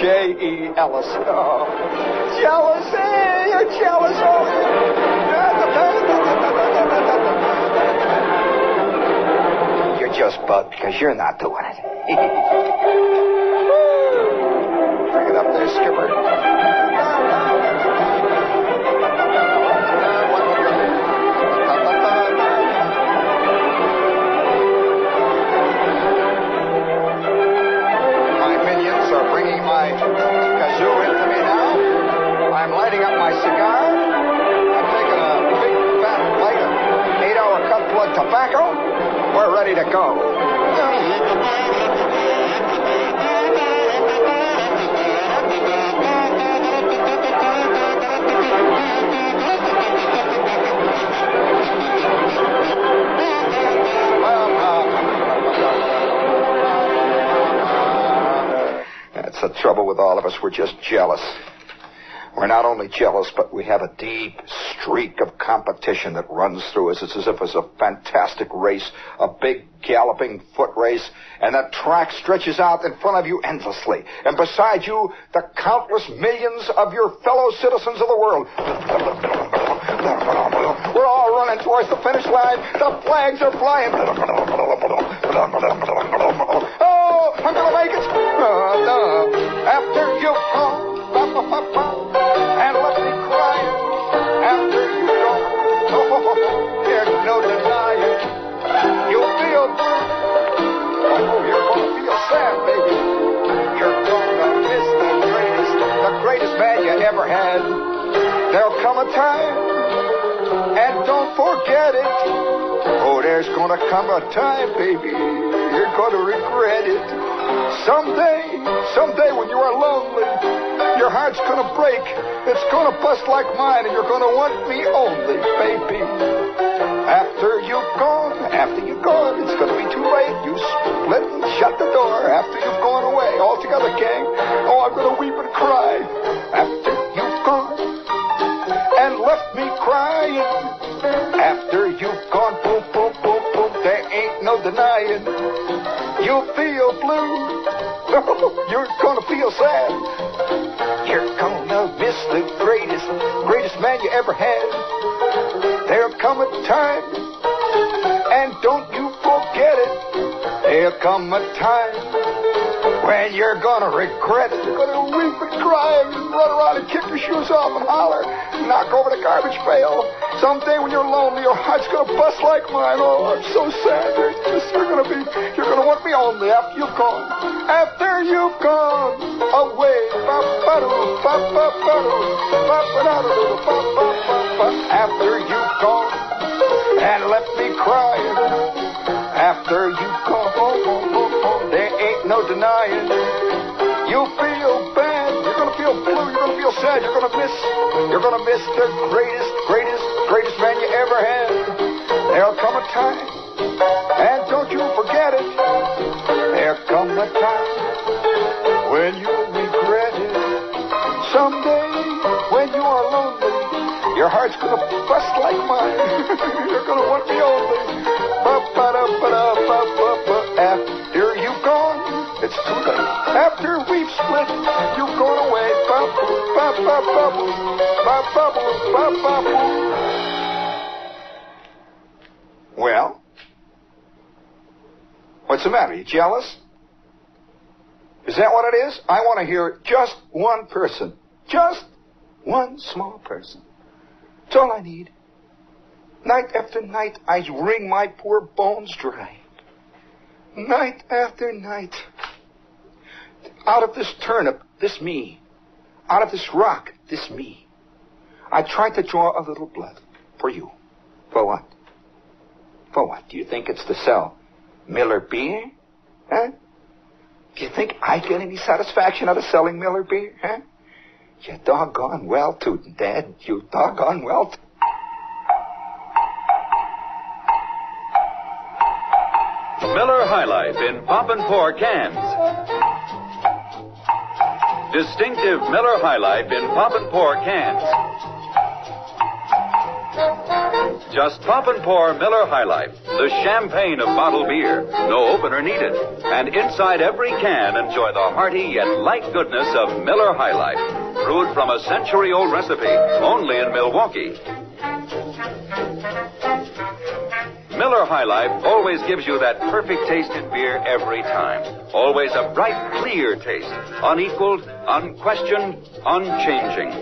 J.E. Ellis. Oh, jealous, hey, you're jealous. Oh. You're just bugged because you're not doing it. Bring it up there, Skipper. My kazoo into me now. I'm lighting up my cigar. I'm taking a big fat light of 8-hour cut plug tobacco. We're ready to go. That's the trouble with all of us. We're just jealous. We're not only jealous, but we have a deep streak of competition that runs through us. It's as if it's a fantastic race, a big galloping foot race, and that track stretches out in front of you endlessly. And beside you, the countless millions of your fellow citizens of the world. We're all running towards the finish line. The flags are flying. Oh, I'm going to make it. After you go, and let me cry. After you go, there's no denying. You'll feel blue. Oh, you're going to feel sad, baby. You're going to miss the greatest man you ever had. There'll come a time, and don't forget it. Oh, there's going to come a time, baby, you're going to regret it. Someday when you are lonely, your heart's going to break. It's going to bust like mine, and you're going to want me only, baby. After you've gone, it's going to be too late. You split and shut the door after you've gone away. All together, gang. Oh, I'm going to weep and cry. After you've gone and left me crying. After you've gone, boom, boom, boom, boom, there ain't no denying. You'll feel blue. You're gonna feel sad. You're gonna miss the greatest man you ever had. There'll come a time, and don't you forget it. There'll come a time when you're gonna regret it. You're gonna weep and cry and run around and kick your shoes off and holler, knock over the garbage pail. Someday when you're lonely, your heart's gonna bust like mine. Oh, I'm so sad. You're gonna want me only after you've gone. After you've gone away. After you've gone and left me crying. After you've gone, there ain't no denying. You'll feel bad. You're gonna feel blue. You're gonna feel sad. You're gonna miss the greatest man you ever had. There'll come a time, and don't you forget it. There'll come a time when you'll regret it. Someday, when you are lonely, your heart's gonna bust like mine. You're gonna want me only. After you've gone, it's too late. After we've split, you've gone away. Well, what's the matter? You jealous? Is that what it is? I want to hear just one person. Just one small person. That's all I need. Night after night, I wring my poor bones dry. Night after night. Out of this turnip, this me. Out of this rock, this me. I tried to draw a little blood for you. For what? For what? Do you think it's to sell Miller beer? Huh? Do you think I get any satisfaction out of selling Miller beer? Huh? You doggone well tootin', Dad. You doggone well tootin'. Miller High Life in pop and pour cans. Distinctive Miller High Life in pop and pour cans. Just pop and pour Miller High Life, the champagne of bottled beer. No opener needed. And inside every can, enjoy the hearty yet light goodness of Miller High Life. Brewed from a century-old recipe, only in Milwaukee. Miller High Life always gives you that perfect taste in beer every time. Always a bright, clear taste. Unequaled, unquestioned, unchanging.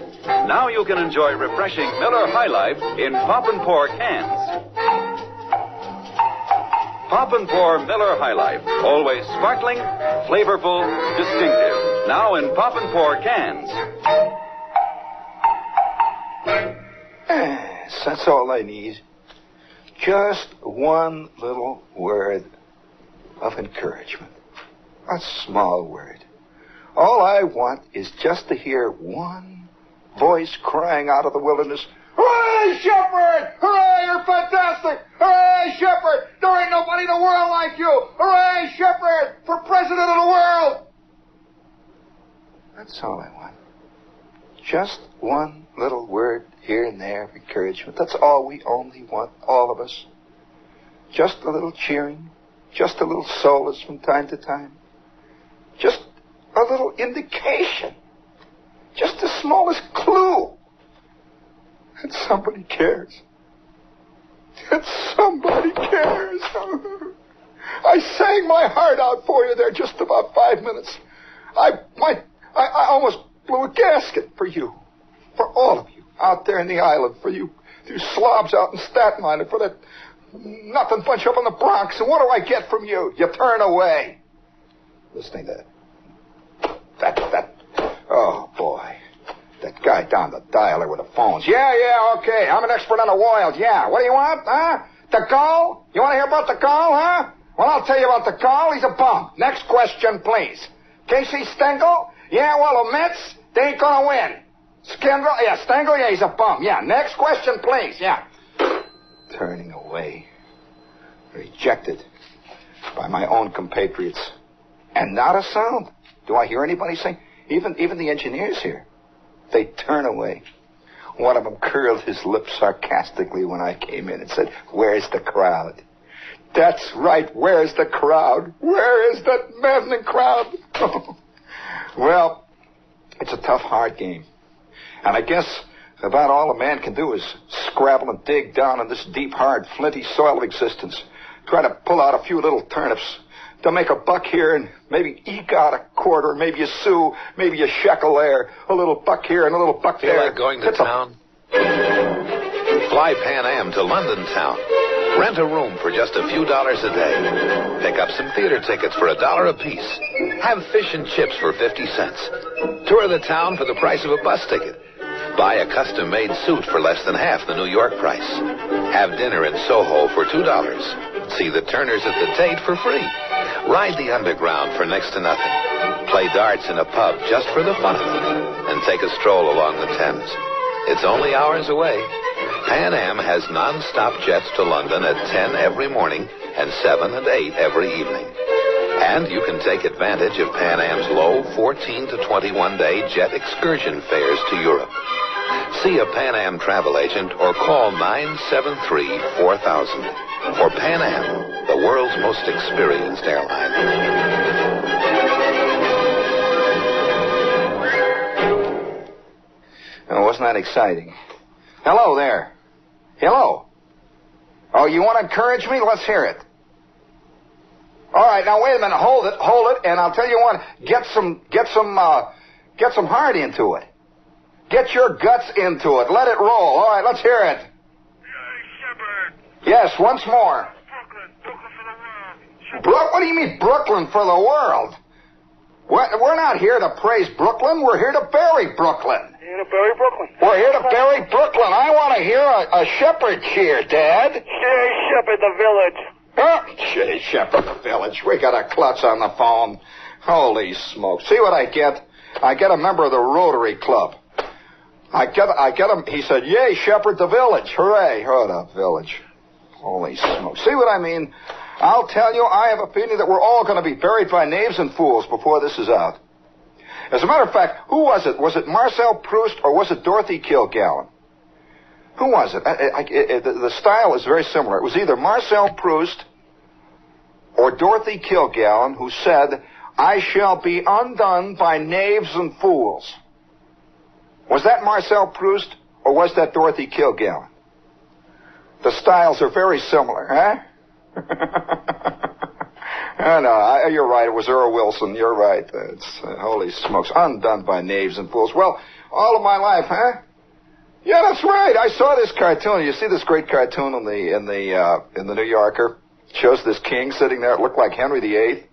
Now you can enjoy refreshing Miller High Life in pop and pour cans. Pop and pour Miller High Life. Always sparkling, flavorful, distinctive. Now in pop and pour cans. That's all I need. Just one little word of encouragement. A small word. All I want is just to hear one voice crying out of the wilderness, "Hooray, Shepherd! Hooray, you're fantastic! Hooray, Shepherd! There ain't nobody in the world like you! Hooray, Shepherd, for president of the world!" That's all I want. Just one little word here and there of encouragement. That's all we only want, all of us. Just a little cheering, just a little solace from time to time. Just a little indication, just the smallest clue that somebody cares. That somebody cares. I sang my heart out for you there just about 5 minutes. I almost blew a gasket for you, for all of you out there in the island, for you slobs out in Staten Island, for that nothing bunch up in the Bronx. And what do I get from you? You turn away. Listening to that, oh boy, that guy down the dialer with the phones. Yeah, okay, I'm an expert on the wild, yeah. What do you want, huh? The Gaulle? You want to hear about the Gaulle, huh? Well, I'll tell you about the Gaulle. He's a bum. Next question, please. Casey Stengel? Yeah, well, the Mets, they ain't gonna win. Stengel? Yeah, Stengel? Yeah, he's a bum. Yeah, next question, please. Yeah. Turning away. Rejected by my own compatriots. And not a sound. Do I hear anybody say? Even the engineers here. They turn away. One of them curled his lips sarcastically when I came in and said, "Where's the crowd?" That's right, where's the crowd? Where is that maddening crowd? Well, it's a tough, hard game. And I guess about all a man can do is scrabble and dig down in this deep, hard, flinty soil of existence. Try to pull out a few little turnips to make a buck here and maybe eke out a quarter, maybe a sou, maybe a shekel there, a little buck here and a little buck there. Feel like going to town? Fly Pan Am to London town. Rent a room for just a few dollars a day. Pick up some theater tickets for $1 apiece. Have fish and chips for 50 cents. Tour the town for the price of a bus ticket. Buy a custom-made suit for less than half the New York price. Have dinner in Soho for $2. See the Turners at the Tate for free. Ride the Underground for next to nothing. Play darts in a pub just for the fun of it. And take a stroll along the Thames. It's only hours away. Pan Am has non-stop jets to London at 10 every morning and 7 and 8 every evening. And you can take advantage of Pan Am's low 14 to 21-day jet excursion fares to Europe. See a Pan Am travel agent or call 973-4000. For Pan Am, the world's most experienced airline. Oh, wasn't that exciting? Hello there. Hello. Oh, you want to encourage me? Let's hear it. All right, now wait a minute. Hold it, and I'll tell you what. Get some heart into it. Get your guts into it. Let it roll. All right, let's hear it. Shepherd. Yes, once more. Brooklyn for the world. What do you mean, Brooklyn for the world? We're not here to praise Brooklyn. We're here to bury Brooklyn. Here to bury Brooklyn. We're here to bury Brooklyn. I want to hear a Shepherd cheer, Dad. Shay Shepherd, the village. Shay Shepherd, the village. We got a klutz on the phone. Holy smoke. See what I get? I get a member of the Rotary Club. I get him. He said, "Yay, Shepherd, the village. Hooray." Oh, the village. Holy smoke. See what I mean? I'll tell you, I have a feeling that we're all going to be buried by knaves and fools before this is out. As a matter of fact, who was it? Was it Marcel Proust or was it Dorothy Kilgallen? Who was it? The style is very similar. It was either Marcel Proust or Dorothy Kilgallen who said, "I shall be undone by knaves and fools." Was that Marcel Proust or was that Dorothy Kilgallen? The styles are very similar, huh? No, you're right. It was Earl Wilson. You're right. Holy smokes. Undone by knaves and fools. Well, all of my life, huh? Yeah, that's right. I saw this cartoon. You see this great cartoon in the New Yorker? It shows this king sitting there. It looked like Henry VIII.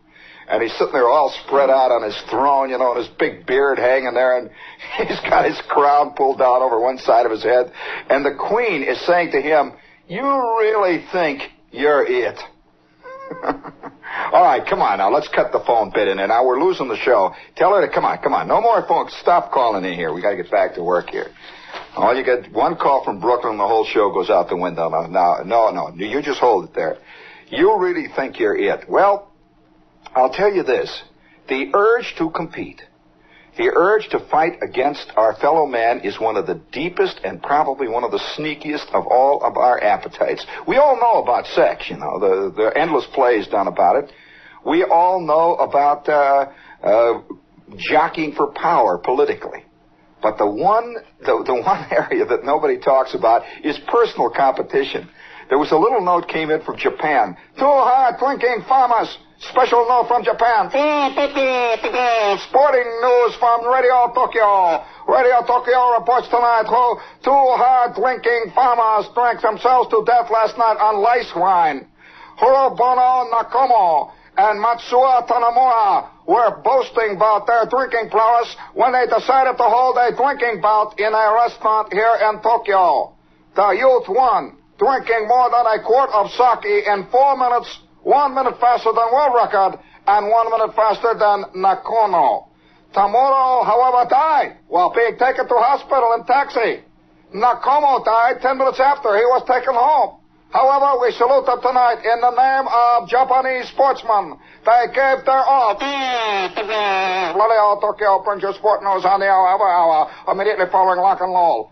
And he's sitting there all spread out on his throne, you know, and his big beard hanging there, and he's got his crown pulled down over one side of his head. And the queen is saying to him, "You really think you're it?" All right, come on now. Let's cut the phone bit in there. Now, we're losing the show. Tell her to come on. No more phone. Stop calling in here. We got to get back to work here. Oh, you get one call from Brooklyn, the whole show goes out the window. No. You just hold it there. You really think you're it. Well, I'll tell you this. The urge to compete, the urge to fight against our fellow man is one of the deepest and probably one of the sneakiest of all of our appetites. We all know about sex, you know, the endless plays done about it. We all know about jockeying for power politically. But the one area that nobody talks about is personal competition. There was a little note came in from Japan. "Too hard drinking farmers. Special note from Japan. Sporting news from Radio Tokyo. Radio Tokyo reports tonight how 2 hard drinking farmers drank themselves to death last night on lice wine. Hirobono Nakomo and Matsuo Tanamura were boasting about their drinking prowess when they decided to hold a drinking bout in a restaurant here in Tokyo. The youth won, drinking more than a quart of sake in 4 minutes, 1 minute faster than world record, and 1 minute faster than Nakono. Tamuro, however, died while being taken to hospital in taxi. Nakomo died 10 minutes after he was taken home. However, we salute them tonight in the name of Japanese sportsmen. They gave their all. Radio Tokyo brings you sport news on the hour every hour, immediately following lock and roll.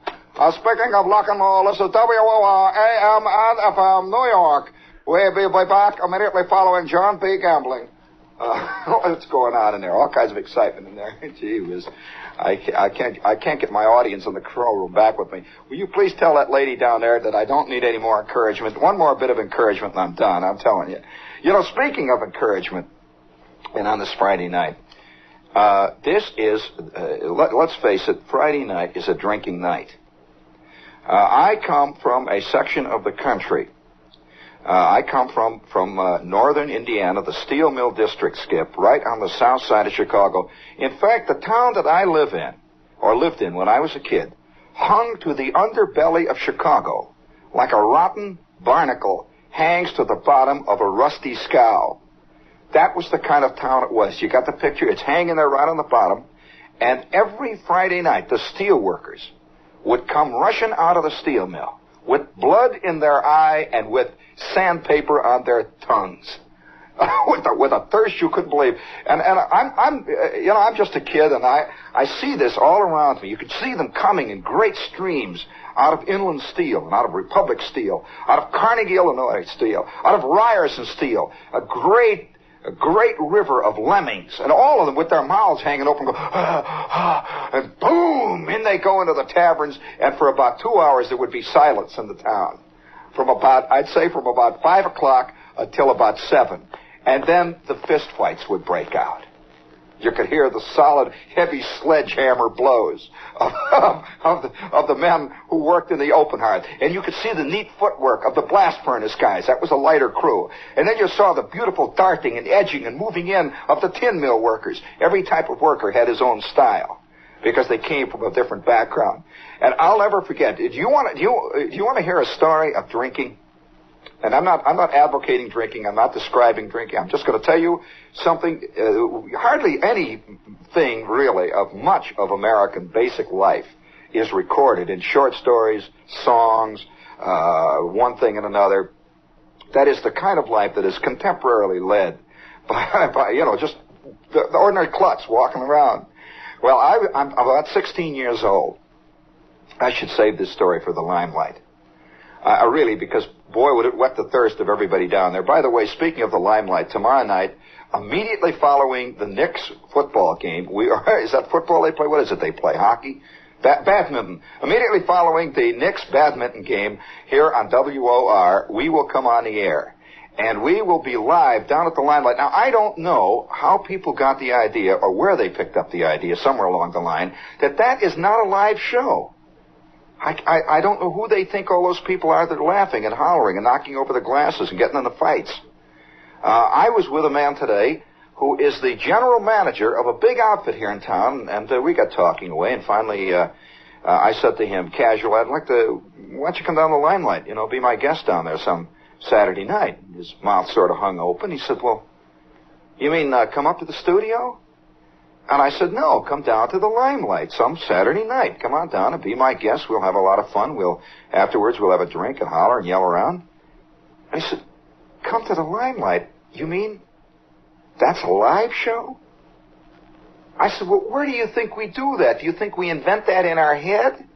Speaking of lock and roll, this is WOR AM and FM New York. We'll be back immediately following John B. Gambling. What's going on in there? All kinds of excitement in there. Gee whiz. I can't get my audience in the control room back with me. Will you please tell that lady down there that I don't need any more encouragement? One more bit of encouragement and I'm done, I'm telling you. You know, speaking of encouragement, and on this Friday night, this is, let's face it, Friday night is a drinking night. I come from a section of the country. I come from northern Indiana, the steel mill district, Skip, right on the south side of Chicago. In fact, the town that I live in, or lived in when I was a kid, hung to the underbelly of Chicago like a rotten barnacle hangs to the bottom of a rusty scow. That was the kind of town it was. You got the picture? It's hanging there right on the bottom. And every Friday night, the steel workers would come rushing out of the steel mill with blood in their eye and with sandpaper on their tongues, with a thirst you couldn't believe. And I'm just a kid, and I see this all around me. You could see them coming in great streams out of Inland Steel, and out of Republic Steel, out of Carnegie, Illinois Steel, out of Ryerson Steel, a great river of lemmings, and all of them with their mouths hanging open, go, and boom, in they go into the taverns, and for about 2 hours there would be silence in the town. I'd say from about 5 o'clock until about 7. And then the fist fights would break out. You could hear the solid, heavy sledgehammer blows of the men who worked in the open hearth. And you could see the neat footwork of the blast furnace guys. That was a lighter crew. And then you saw the beautiful darting and edging and moving in of the tin mill workers. Every type of worker had his own style because they came from a different background. And I'll never forget. Do you want to hear a story of drinking? And I'm not advocating drinking. I'm not describing drinking. I'm just going to tell you something. Hardly anything really of much of American basic life is recorded in short stories, songs, one thing and another. That is the kind of life that is contemporarily led by just the ordinary klutz walking around. Well, I'm about 16 years old. I should save this story for the limelight. Really, because, boy, would it whet the thirst of everybody down there. By the way, speaking of the limelight, tomorrow night, immediately following the Knicks football game, is that football they play? What is it they play? Hockey? Badminton. Immediately following the Knicks badminton game here on WOR, we will come on the air. And we will be live down at the Limelight. Now, I don't know how people got the idea or where they picked up the idea somewhere along the line that is not a live show. I don't know who they think all those people are that are laughing and hollering and knocking over the glasses and getting into fights. I was with a man today who is the general manager of a big outfit here in town, and we got talking away, and finally I said to him, casual, why don't you come down to the Limelight, be my guest down there some Saturday night. His mouth sort of hung open. He said, well, you mean come up to the studio? And I said, no, come down to the Limelight some Saturday night. Come on down and be my guest. We'll have a lot of fun. Afterwards, we'll have a drink and holler and yell around. And he said, come to the Limelight? You mean that's a live show? I said, well, where do you think we do that? Do you think we invent that in our head?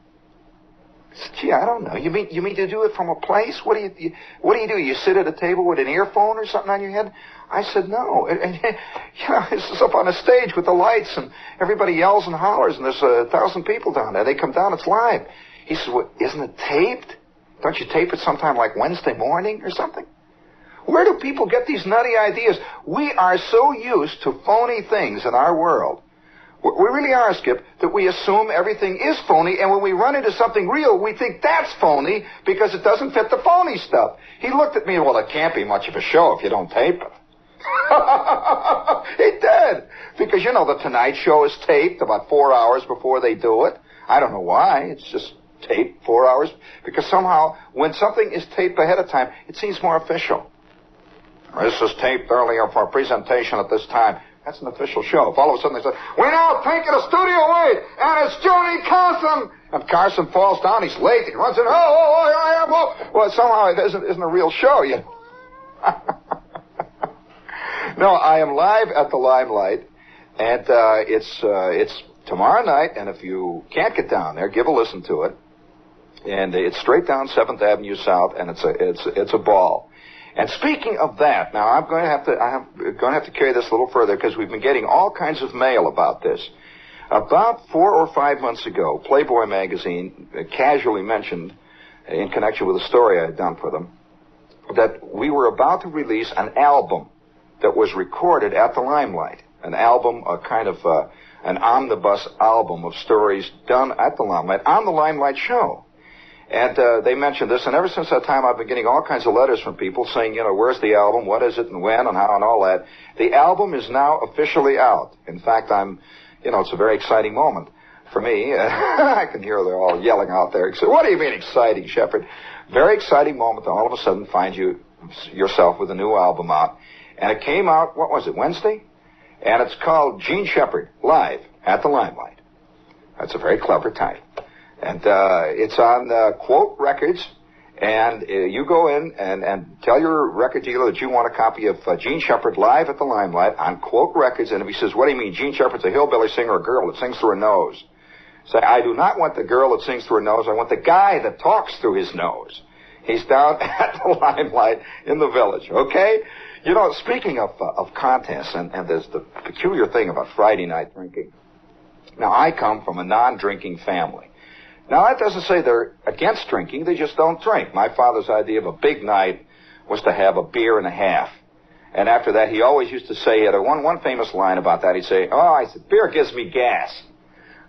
I said, gee, I don't know. You mean to do it from a place? What do you do? You sit at a table with an earphone or something on your head? I said, no. This is up on a stage with the lights, and everybody yells and hollers, and there's 1,000 people down there. They come down, it's live. He said, well, isn't it taped? Don't you tape it sometime like Wednesday morning or something? Where do people get these nutty ideas? We are so used to phony things in our world. We really are, Skip, that we assume everything is phony, and when we run into something real, we think that's phony because it doesn't fit the phony stuff. He looked at me, well, it can't be much of a show if you don't tape it. He did. Because, the Tonight Show is taped about 4 hours before they do it. I don't know why. It's just taped 4 hours. Because somehow, when something is taped ahead of time, it seems more official. This is taped earlier for a presentation at this time. That's an official show. If all of a sudden they say, we're now taking a studio away, and it's Johnny Carson. And Carson falls down. He's late. He runs in. Well, somehow it isn't a real show. No, I am live at the Limelight, and it's tomorrow night. And if you can't get down there, give a listen to it. And it's straight down 7th Avenue South, and it's a ball. And speaking of that, now I'm going to have to carry this a little further because we've been getting all kinds of mail about this. About 4 or 5 months ago, Playboy magazine casually mentioned, in connection with a story I had done for them, that we were about to release an album that was recorded at the Limelight. An album, a kind of an omnibus album of stories done at the Limelight on the Limelight show. And they mentioned this, and ever since that time I've been getting all kinds of letters from people saying, where's the album, what is it, and when, and how, and all that. The album is now officially out. In fact, it's a very exciting moment for me. I can hear they're all yelling out there. What do you mean exciting, Shepard? Very exciting moment to all of a sudden find yourself with a new album out. And it came out, what was it, Wednesday? And it's called Gene Shepard, Live at the Limelight. That's a very clever title. And it's on Quote Records, and you go in and tell your record dealer that you want a copy of Gene Shepard Live at the Limelight on Quote Records, and if he says, what do you mean, Gene Shepard's a hillbilly singer or a girl that sings through her nose? Say, I do not want the girl that sings through her nose, I want the guy that talks through his nose. He's down at the Limelight in the Village, okay? Speaking of contests, and there's the peculiar thing about Friday night drinking. Now, I come from a non-drinking family. Now, that doesn't say they're against drinking. They just don't drink. My father's idea of a big night was to have a beer and a half. And after that, he always used to say, he had one famous line about that. He'd say, beer gives me gas.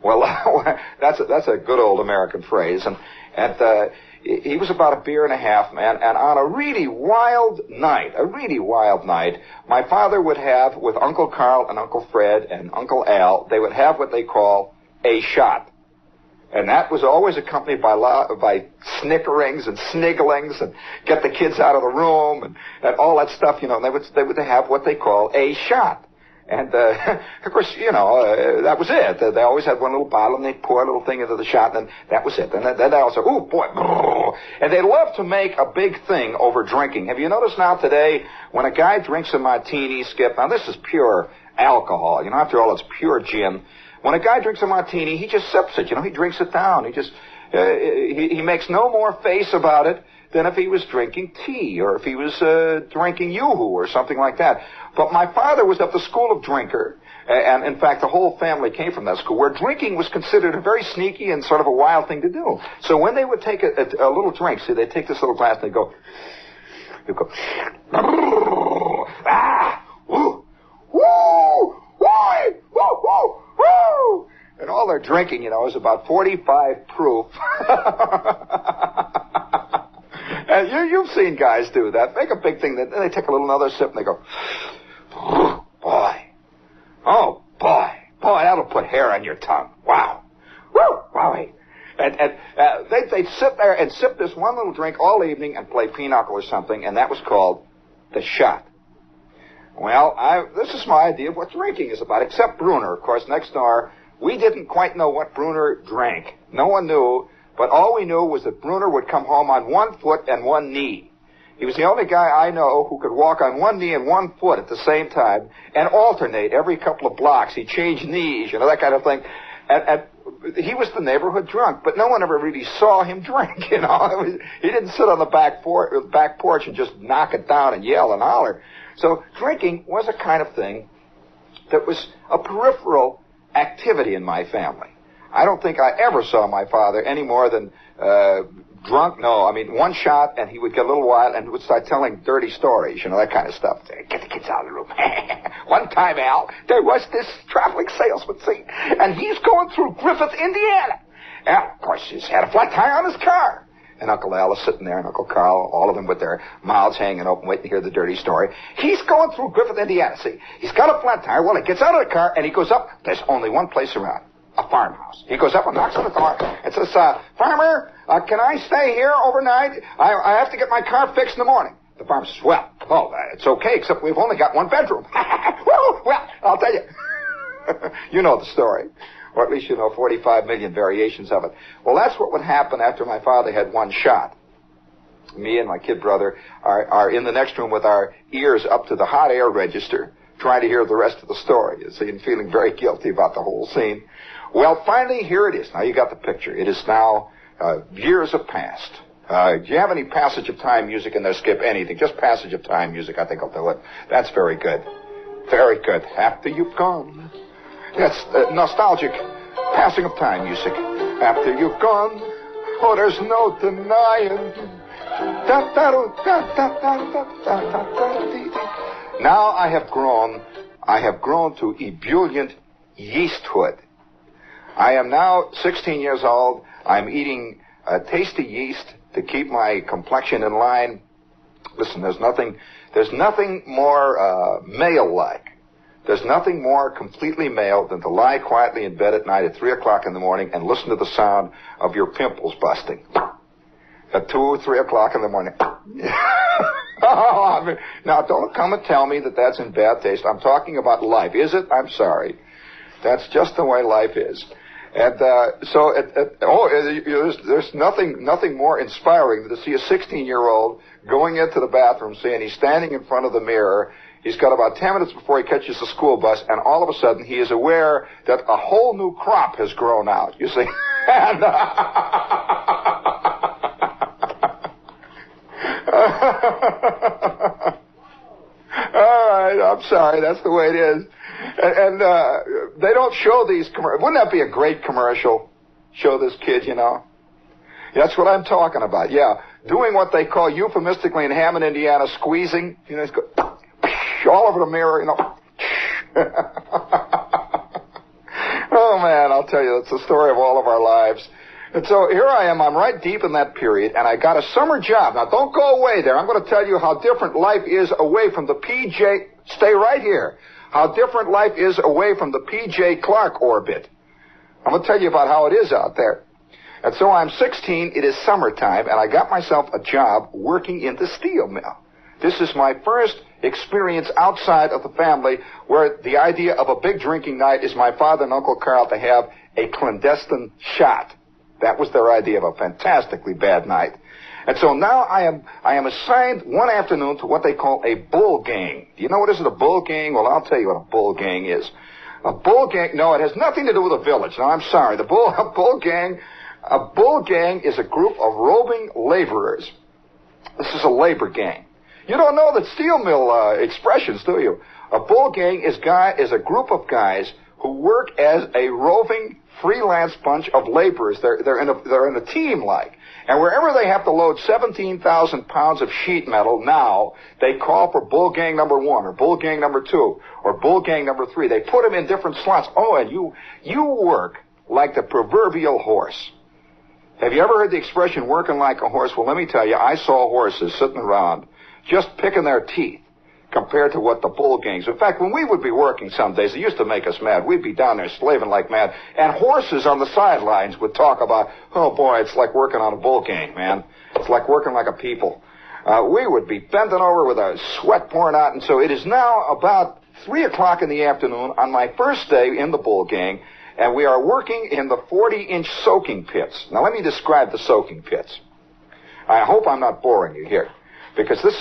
Well, that's a good old American phrase. And he was about a beer and a half, man. And on a really wild night, my father would have, with Uncle Carl and Uncle Fred and Uncle Al, they would have what they call a shot. And that was always accompanied by snickerings and snigglings and get the kids out of the room and all that stuff, And they would have what they call a shot. And, of course, that was it. They always had one little bottle and they'd pour a little thing into the shot and then that was it. And then they all said, oh boy, and they love to make a big thing over drinking. Have you noticed now today when a guy drinks a martini, Skip, now this is pure alcohol, after all it's pure gin. When a guy drinks a martini, he just sips it, he drinks it down. He makes no more face about it than if he was drinking tea or if he was drinking yoo-hoo or something like that. But my father was at the school of drinker, and in fact the whole family came from that school, where drinking was considered a very sneaky and sort of a wild thing to do. So when they would take a little drink, see, they'd take this little glass and they'd go, ah, woo, woo, woo, woo, woo, woo. And all their drinking, is about 45 proof. And you've seen guys do that. Make a big thing. Then they take a little another sip and they go, boy. Oh, boy. Boy, that'll put hair on your tongue. Wow. Woo, wowie. And they'd sit there and sip this one little drink all evening and play pinochle or something, and that was called the shot. Well, this is my idea of what drinking is about, except Bruner, of course, next door. We didn't quite know what Bruner drank. No one knew, but all we knew was that Bruner would come home on one foot and one knee. He was the only guy I know who could walk on one knee and one foot at the same time and alternate every couple of blocks. He'd change knees, that kind of thing. And he was the neighborhood drunk, but no one ever really saw him drink, He didn't sit on the back porch and just knock it down and yell and holler. So drinking was a kind of thing that was a peripheral activity in my family. I don't think I ever saw my father any more than drunk. No, one shot and he would get a little wild and would start telling dirty stories, that kind of stuff. Get the kids out of the room. One time, Al, there was this traveling salesman, see, and he's going through Griffith, Indiana. And, of course, he's had a flat tire on his car. And Uncle Al is sitting there, and Uncle Carl, all of them with their mouths hanging open, waiting to hear the dirty story. He's going through Griffith, Indiana, see. He's got a flat tire. Well, he gets out of the car, and he goes up. There's only one place around, a farmhouse. He goes up and knocks on the door and says, Farmer, can I stay here overnight? I have to get my car fixed in the morning. The farmer says, well, it's okay, except we've only got one bedroom. Well, I'll tell you. You know the story. Or at least 45 million variations of it. Well, that's what would happen after my father had one shot. Me and my kid brother are in the next room with our ears up to the hot air register, trying to hear the rest of the story, and feeling very guilty about the whole scene. Well, finally, here it is. Now you got the picture. It is now, years have passed. Do you have any passage of time music in there? Skip anything. Just passage of time music, I think I'll do it. That's very good. Very good. After you've gone. That's nostalgic passing of time music. After you've gone, oh, there's no denying. Now I have grown to ebullient yeasthood. I am now 16 years old. I'm eating tasty yeast to keep my complexion in line. Listen, there's nothing more male-like. There's nothing more completely male than to lie quietly in bed at night at 3 o'clock in the morning and listen to the sound of your pimples busting. At 2 or 3 o'clock in the morning. Now, don't come and tell me that that's in bad taste. I'm talking about life. Is it? I'm sorry. That's just the way life is. And there's nothing more inspiring than to see a 16-year-old going into the bathroom, saying he's standing in front of the mirror. He's got about 10 minutes before he catches the school bus, and all of a sudden he is aware that a whole new crop has grown out, you see. And, all right, I'm sorry, that's the way it is. And they don't show these commercials. Wouldn't that be a great commercial? Show this kid, That's what I'm talking about, yeah. Doing what they call euphemistically in Hammond, Indiana, squeezing. He's go all over the mirror, Oh, man, I'll tell you, it's the story of all of our lives. And so here I am, I'm right deep in that period, and I got a summer job. Now, don't go away there. I'm going to tell you how different life is away from the P.J. Stay right here. How different life is away from the P.J. Clark orbit. I'm going to tell you about how it is out there. And so I'm 16, it is summertime, and I got myself a job working in the steel mill. This is my first experience outside of the family where the idea of a big drinking night is my father and Uncle Carl to have a clandestine shot. That was their idea of a fantastically bad night. And so now I am assigned one afternoon to what they call a bull gang. Do you know what is a bull gang? Well, I'll tell you what a bull gang is. A bull gang, no, it has nothing to do with a village. No, I'm sorry. A bull gang is a group of roving laborers This is a labor gang. You don't know the steel mill expressions, do you? A bull gang is a group of guys who work as a roving freelance bunch of laborers. They're in a team like. And wherever they have to load 17,000 pounds of sheet metal now, they call for bull gang number 1 or bull gang number 2 or bull gang number 3. They put them in different slots. Oh, and you work like the proverbial horse. Have you ever heard the expression working like a horse? Well, let me tell you, I saw horses sitting around just picking their teeth compared to what the bull gangs. In fact, when we would be working some days, it used to make us mad. We'd be down there slaving like mad, and horses on the sidelines would talk about, oh boy, it's like working on a bull gang, man. It's like working like a people. We would be bending over with our sweat pouring out, and so it is now about 3 o'clock in the afternoon on my first day in the bull gang, and we are working in the 40-inch soaking pits. Now, let me describe the soaking pits. I hope I'm not boring you here, because this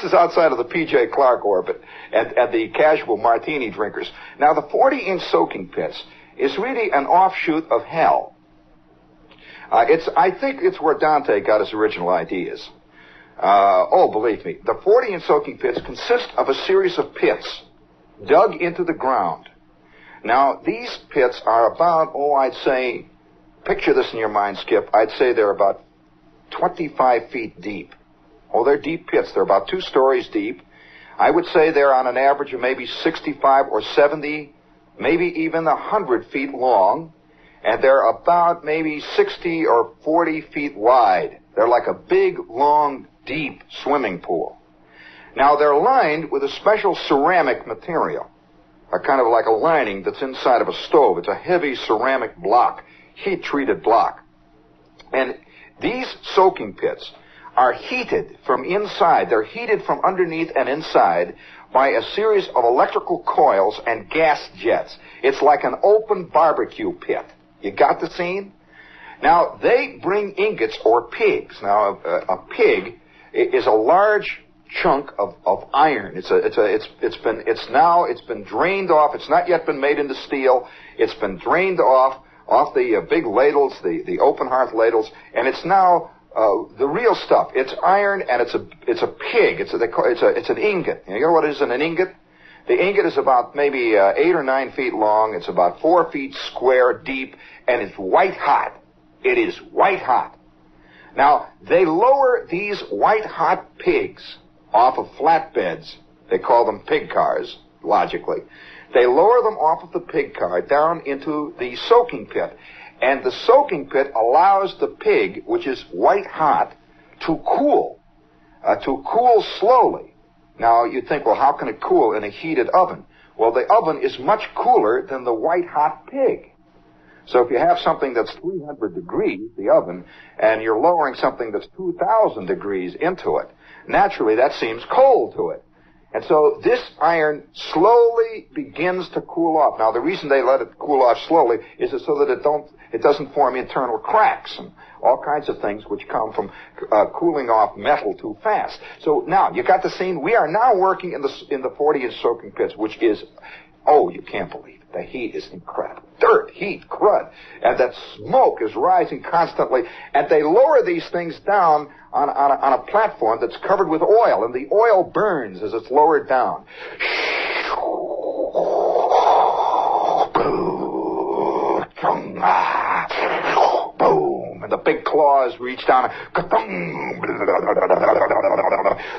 is outside of the P.J. Clark orbit and the casual martini drinkers. Now, the 40-inch soaking pits is really an offshoot of hell. I think it's where Dante got his original ideas. Believe me, the 40-inch soaking pits consist of a series of pits dug into the ground. Now, these pits are about, I'd say, picture this in your mind, Skip, I'd say they're about 25 feet deep. Oh, they're deep pits. They're about 2 stories deep. I would say they're on an average of maybe 65 or 70, maybe even 100 feet long, and they're about maybe 60 or 40 feet wide. They're like a big, long, deep swimming pool. Now, they're lined with a special ceramic material, a kind of like a lining that's inside of a stove. It's a heavy ceramic block, heat-treated block. And these soaking pits are heated from inside. They're heated from underneath and inside by a series of electrical coils and gas jets. It's like an open barbecue pit. You got the scene? Now, they bring ingots or pigs. Now, a pig is a large chunk of iron. It's been drained off. It's not yet been made into steel. It's been drained off the big ladles, the open hearth ladles, and it's now the real stuff. It's iron, and it's a pig. It's an ingot. You know what is an ingot? The ingot is about maybe 8 or 9 feet long. It's about 4 feet square deep, and it's white hot. It is white hot. Now, they lower these white hot pigs off of flatbeds. They call them pig cars, logically. They lower them off of the pig car down into the soaking pit. And the soaking pit allows the pig, which is white hot, to cool slowly. Now, you'd think, well, how can it cool in a heated oven? Well, the oven is much cooler than the white hot pig. So if you have something that's 300 degrees, the oven, and you're lowering something that's 2,000 degrees into it, naturally that seems cold to it. And so this iron slowly begins to cool off. Now, the reason they let it cool off slowly is so that it doesn't form internal cracks and all kinds of things which come from cooling off metal too fast. So now, you got the scene? We are now working in the 40-inch soaking pits, which is, you can't believe it. The heat is incredible. Dirt, heat, crud. And that smoke is rising constantly. And they lower these things down on a platform that's covered with oil. And the oil burns as it's lowered down. Boom. And the big claws reach down.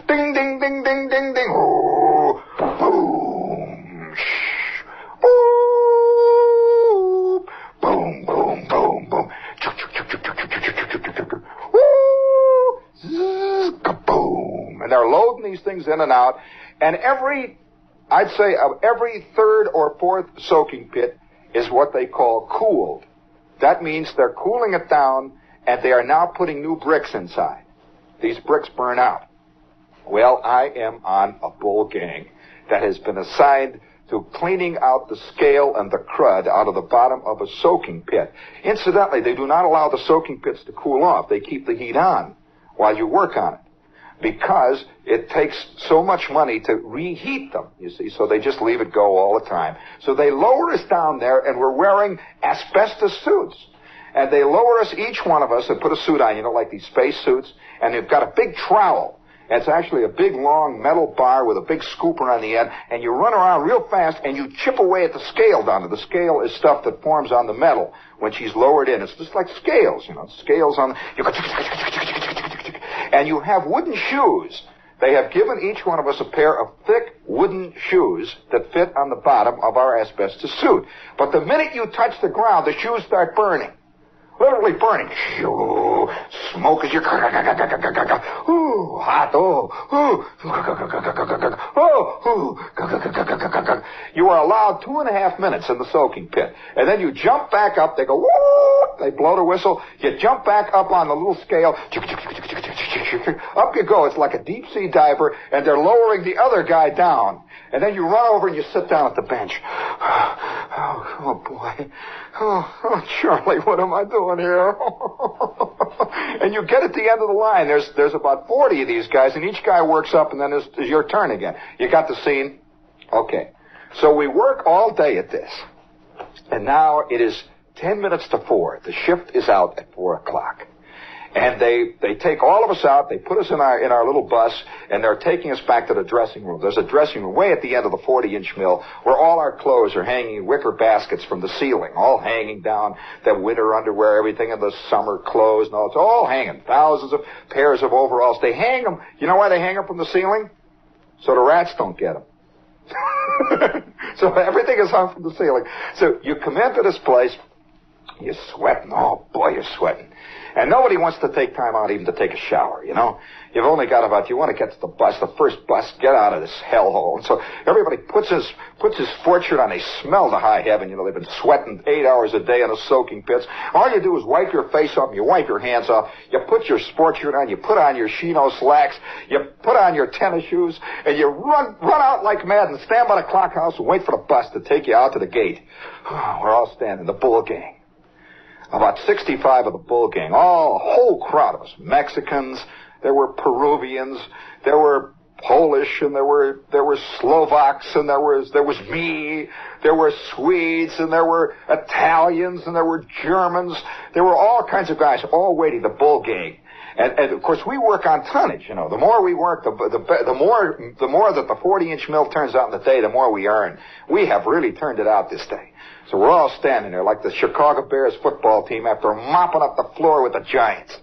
Ding, ding, ding, ding, ding, ding. Boom. Boom, boom, boom, boom. Kaboom. And they're loading these things in and out. And I'd say every third or fourth soaking pit is what they call cooled. That means they're cooling it down, and they are now putting new bricks inside. These bricks burn out. Well, I am on a bull gang that has been assigned to cleaning out the scale and the crud out of the bottom of a soaking pit. Incidentally, they do not allow the soaking pits to cool off. They keep the heat on while you work on it, because it takes so much money to reheat them, you see, so they just leave it go all the time. So they lower us down there, and we're wearing asbestos suits. And they lower us, each one of us, and put a suit on, like these space suits, and they've got a big trowel. It's actually a big, long metal bar with a big scooper on the end, and you run around real fast, and you chip away at the scale down there. The scale is stuff that forms on the metal when she's lowered in. It's just like scales, scales on the... You go... And you have wooden shoes. They have given each one of us a pair of thick wooden shoes that fit on the bottom of our asbestos suit. But the minute you touch the ground, the shoes start burning. Literally burning. Smoke as you... Ooh, hot. You are allowed 2.5 minutes in the soaking pit. And then you jump back up. They go, woo! They blow the whistle. You jump back up on the little scale. Up you go. It's like a deep sea diver, and they're lowering the other guy down. And then you run over and you sit down at the bench. Oh boy. Oh, Charlie, what am I doing here? And you get at the end of the line. There's about 40 of these guys, and each guy works up, and then it's your turn again. You got the scene? Okay. So we work all day at this. And now it is 10 minutes to 4. The shift is out at 4 o'clock. And they take all of us out, they put us in our little bus, and they're taking us back to the dressing room. There's a dressing room way at the end of the 40-inch mill where all our clothes are hanging in wicker baskets from the ceiling, all hanging down, the winter underwear, everything, and the summer clothes, and all. It's all hanging. Thousands of pairs of overalls. They hang them. You know why they hang them from the ceiling? So the rats don't get them. So everything is hung from the ceiling. So you come into this place, you're sweating. Oh, boy, you're sweating. And nobody wants to take time out even to take a shower, You've only got you want to get to the bus, the first bus, get out of this hellhole. And so everybody puts his sport shirt on. They smell to high heaven. They've been sweating 8 hours a day in the soaking pits. All you do is wipe your face off, and you wipe your hands off. You put your sport shirt on. You put on your chino slacks. You put on your tennis shoes, and you run out like mad and stand by the clock house and wait for the bus to take you out to the gate. We're all standing, the bull gang. About 65 of the bull gang, a whole crowd of us. Mexicans, there were Peruvians, there were Polish, and there were Slovaks, and there was me, there were Swedes, and there were Italians, and there were Germans. There were all kinds of guys all waiting, the bull gang. And of course we work on tonnage, The more we work, the more that the 40-inch mill turns out in the day, the more we earn. We have really turned it out this day. So we're all standing there like the Chicago Bears football team after mopping up the floor with the Giants.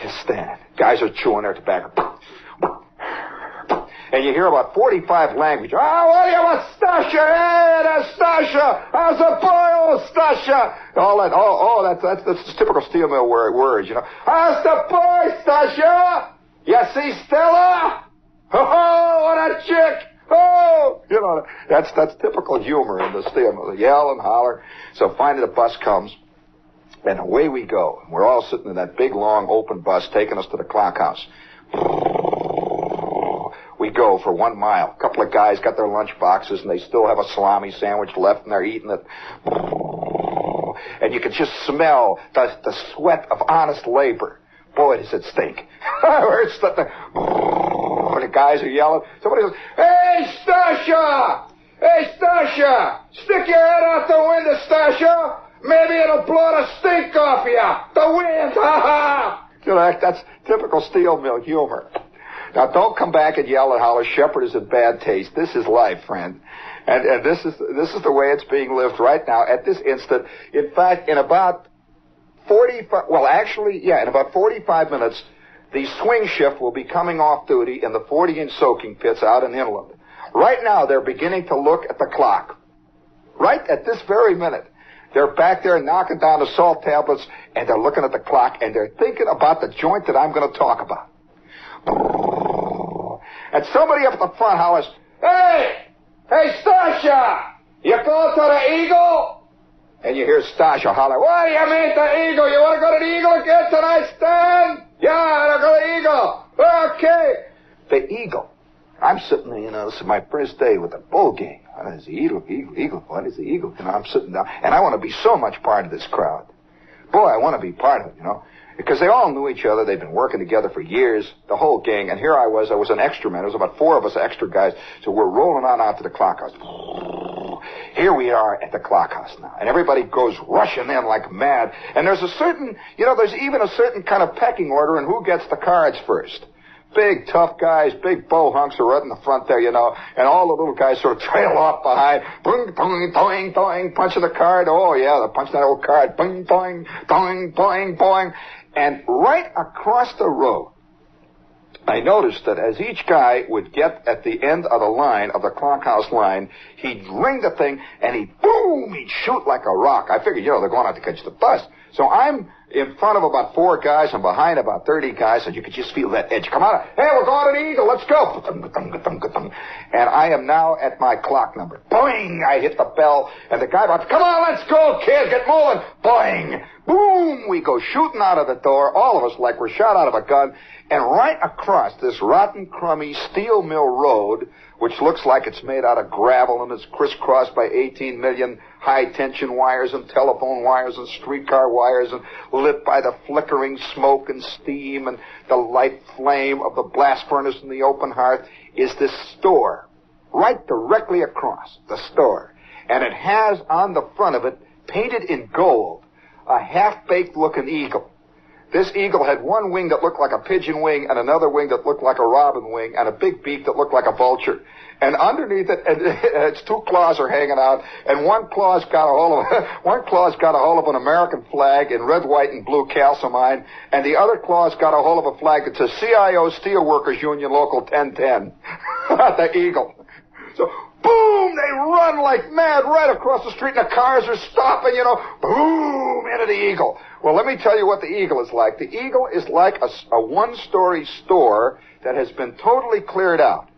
Just standing. Guys are chewing their tobacco. And you hear about 45 languages. Oh, what do you want, Stasha? Hey, that's Stasha. How's the boy, old Stasha? All that. That's typical steel mill words, How's the boy, Stasha? You see Stella? Oh, what a chick. Oh, that's typical humor in the steel mill. Yell and holler. So finally the bus comes, and away we go. We're all sitting in that big, long, open bus taking us to the clock house. We go for 1 mile. A couple of guys got their lunch boxes, and they still have a salami sandwich left, and they're eating it. And you can just smell the sweat of honest labor. Boy, does it stink. The guys are yelling. Somebody goes, "Hey, Stasha! Hey, Stasha! Stick your head out the window, Stasha! Maybe it'll blow the stink off you! The wind! Ha ha!" That's typical steel mill humor. Now, don't come back and yell and holler, Shepherd is in bad taste. This is life, friend. And this is the way it's being lived right now at this instant. In fact, in about 45 minutes, the swing shift will be coming off duty in the 40-inch soaking pits out in inland. Right now, they're beginning to look at the clock. Right at this very minute. They're back there knocking down the salt tablets, and they're looking at the clock, and they're thinking about the joint that I'm going to talk about. And somebody up at the front hollers, Hey, Stasha! You go to the Eagle? And you hear Stasha holler, "What do you mean the Eagle? You want to go to the Eagle again tonight, Stan? Yeah, I want to go to the Eagle. Okay." The Eagle. I'm sitting there, this is my first day with the bull gang. It's the Eagle. What is the Eagle? I'm sitting down, and I want to be so much part of this crowd. boy, I want to be part of it, because they all knew each other. They'd been working together for years, the whole gang. And here I was an extra man. There was about 4 of us extra guys. So we're rolling on out to the clock house. Here we are at the clock house now. And everybody goes rushing in like mad. And there's a certain, there's even a certain kind of pecking order in who gets the cards first. Big, tough guys, big bow hunks are right in the front there, and all the little guys sort of trail off behind. Boing, boing, boing, boing, punching the card. Oh, yeah, they're punching that old card. Boing, boing, boing, boing, boing. And right across the road, I noticed that as each guy would get at the end of the line, of the clockhouse line, he'd ring the thing, and he'd shoot like a rock. I figured, they're going out to catch the bus. So I'm in front of about 4 guys and behind about 30 guys, and you could just feel that edge. Come on. Hey, we're going to the Eagle. Let's go. And I am now at my clock number. Boing! I hit the bell, and the guy goes, come on, let's go, kid. Get moving. Boing! Boom! We go shooting out of the door, all of us like we're shot out of a gun, and right across this rotten, crummy steel mill road, which looks like it's made out of gravel and it's crisscrossed by 18 million high-tension wires and telephone wires and streetcar wires and lit by the flickering smoke and steam and the light flame of the blast furnace in the open hearth, is this store, right directly across the store. And it has on the front of it, painted in gold, a half-baked looking eagle. This eagle had one wing that looked like a pigeon wing and another wing that looked like a robin wing and a big beak that looked like a vulture. And underneath it, its 2 claws are hanging out, and one claw's got a hold of an American flag in red, white, and blue calcimine, and the other claw's got a hold of a flag that says CIO Steelworkers Union Local 1010. The eagle. So, boom, they run like mad right across the street, and the cars are stopping, boom, into the Eagle. Well, let me tell you what the Eagle is like. The Eagle is like a one-story store that has been totally cleared out.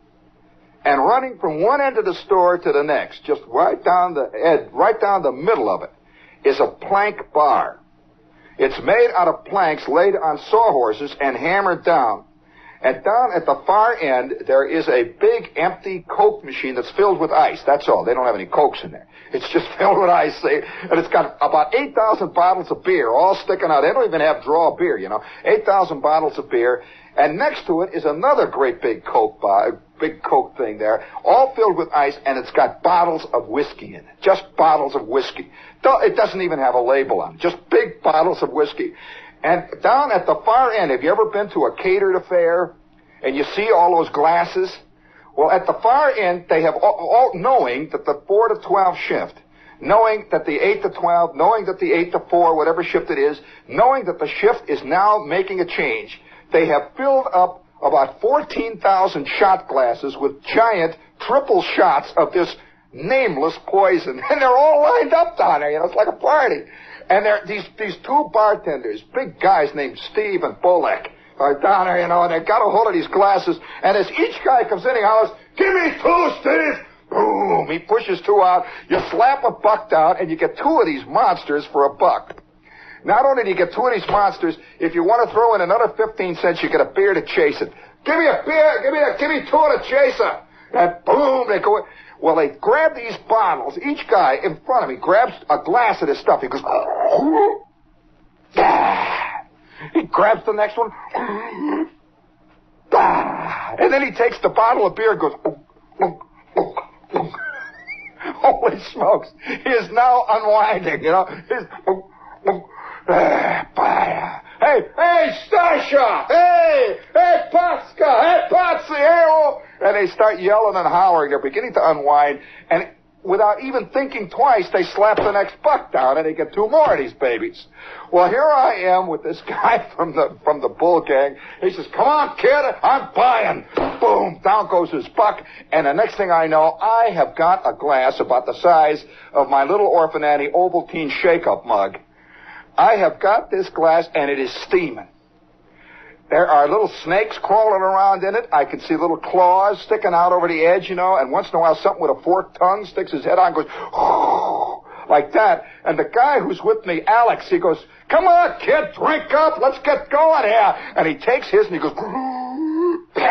And running from one end of the store to the next, just right down the middle of it, is a plank bar. It's made out of planks laid on sawhorses and hammered down. And down at the far end, there is a big empty Coke machine that's filled with ice. That's all. They don't have any Cokes in there. It's just filled with ice. And it's got about 8,000 bottles of beer all sticking out. They don't even have draw beer, 8,000 bottles of beer. And next to it is another great big Coke thing there, all filled with ice, and it's got bottles of whiskey in it. Just bottles of whiskey. It doesn't even have a label on it. Just big bottles of whiskey. And down at the far end, have you ever been to a catered affair and you see all those glasses? Well, at the far end, they have all knowing that the 4 to 12 shift, knowing that the 8 to 12, knowing that the 8 to 4, whatever shift it is, knowing that the shift is now making a change, they have filled up about 14,000 shot glasses with giant triple shots of this nameless poison. And they're all lined up down there, it's like a party. And these 2 bartenders, big guys named Steve and Bullock, are down there, and they got a hold of these glasses. And as each guy comes in, he hollers, "Give me 2, Steve!" Boom! He pushes 2 out. You slap a buck down, and you get 2 of these monsters for $1. Not only do you get 2 of these monsters, if you want to throw in another 15 cents, you get a beer to chase it. Give me a beer! Give me 2 of the chaser! And boom, they go in. Well, they grab these bottles. Each guy in front of me grabs a glass of this stuff. He goes, he grabs the next one, and then he takes the bottle of beer and goes, holy smokes. He is now unwinding, Hey, Stasha! Hey, Patska! Hey, Patsy! Hey, oh! And they start yelling and hollering. They're beginning to unwind. And without even thinking twice, they slap the next buck down, and they get 2 more of these babies. Well, here I am with this guy from the bull gang. He says, "Come on, kid, I'm buying." Boom, down goes his buck. And the next thing I know, I have got a glass about the size of my little Orphan Annie Ovaltine shake-up mug. I have got this glass, and it is steaming. There are little snakes crawling around in it. I can see little claws sticking out over the edge, and once in a while something with a forked tongue sticks his head out and goes, like that. And the guy who's with me, Alex, he goes, "Come on, kid, drink up. Let's get going here." And he takes his and he goes, "Ooh, give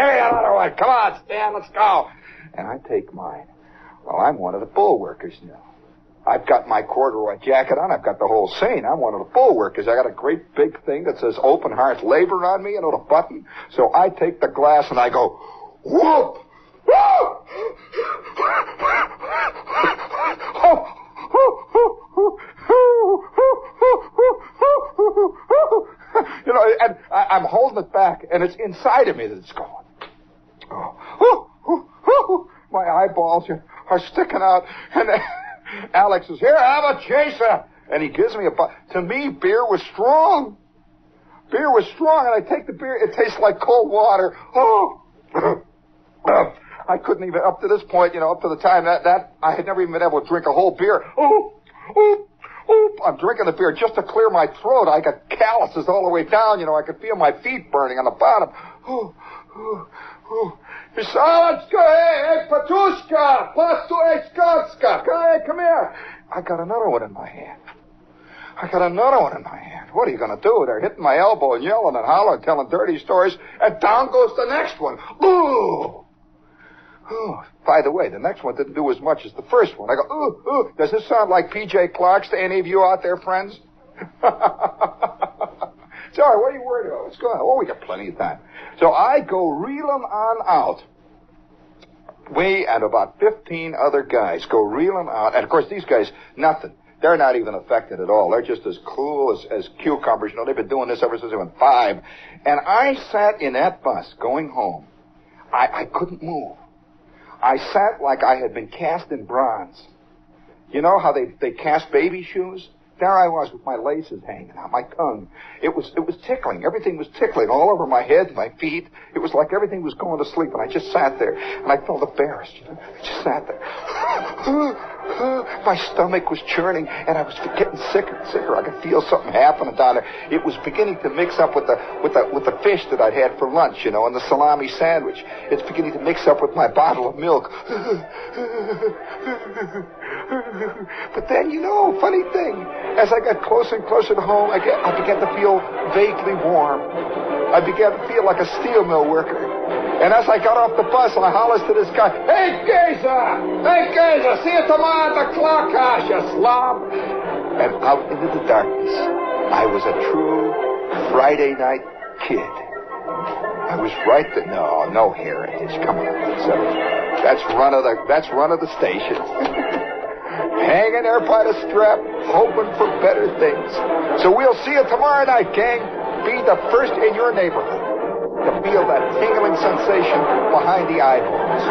me another one. Come on, Stan, let's go." And I take mine. Well, I'm one of the bull workers now. I've got my corduroy jacket on. I've got the whole scene. I'm one of the bulwarkers. I got a great big thing that says Open Heart Labor on me, you know, the button. So I take the glass and I go, whoop! You know, and I'm holding it back, and it's inside of me that it's going. My eyeballs are sticking out, and Alex says, "Here, have a chaser," and he gives me a. To me, beer was strong. Beer was strong, and I take the beer. It tastes like cold water. I couldn't even, up to this point, you know, up to the time that I had never even been able to drink a whole beer. I'm drinking the beer just to clear my throat. I got calluses all the way down, you know. I could feel my feet burning on the bottom. He said, "Oh, let's go. Hey, Patushka, Pastueshkotska. Hey, come here." I got another one in my hand. What are you going to do? They're hitting my elbow and yelling and hollering, telling dirty stories, and down goes the next one. Ooh. By the way, the next one didn't do as much as the first one. I go, ooh. Does this sound like P.J. Clark's to any of you out there, friends? Sorry, what are you worried about? What's going on? Oh, we got plenty of time. So I go reeling on out. We and about 15 other guys go reeling out. And, of course, these guys, nothing. They're not even affected at all. They're just as cool as cucumbers. You know, they've been doing this ever since they were 5. And I sat in that bus going home. I couldn't move. I sat like I had been cast in bronze. You know how they cast baby shoes? There I was with my laces hanging out, my tongue. It was tickling. Everything was tickling all over my head, my feet. It was like everything was going to sleep, and I just sat there, and I felt embarrassed. You know? I just sat there. My stomach was churning, and I was getting sicker and sicker. I could feel something happening down there. It was beginning to mix up with the fish that I'd had for lunch, you know, and the salami sandwich. It's beginning to mix up with my bottle of milk. But then, you know, funny thing, as I got closer and closer to home, I began to feel vaguely warm. I began to feel like a steel mill worker. And as I got off the bus, I hollers to this guy, Hey, Geezer, see you tomorrow at the clock house, you slob. And out into the darkness, I was a true Friday night kid. I was right there. No heritage. Come on. That's run of the station. Hanging there by the strap, hoping for better things. So we'll see you tomorrow night, gang. Be the first in your neighborhood to feel that tingling sensation behind the eyeballs.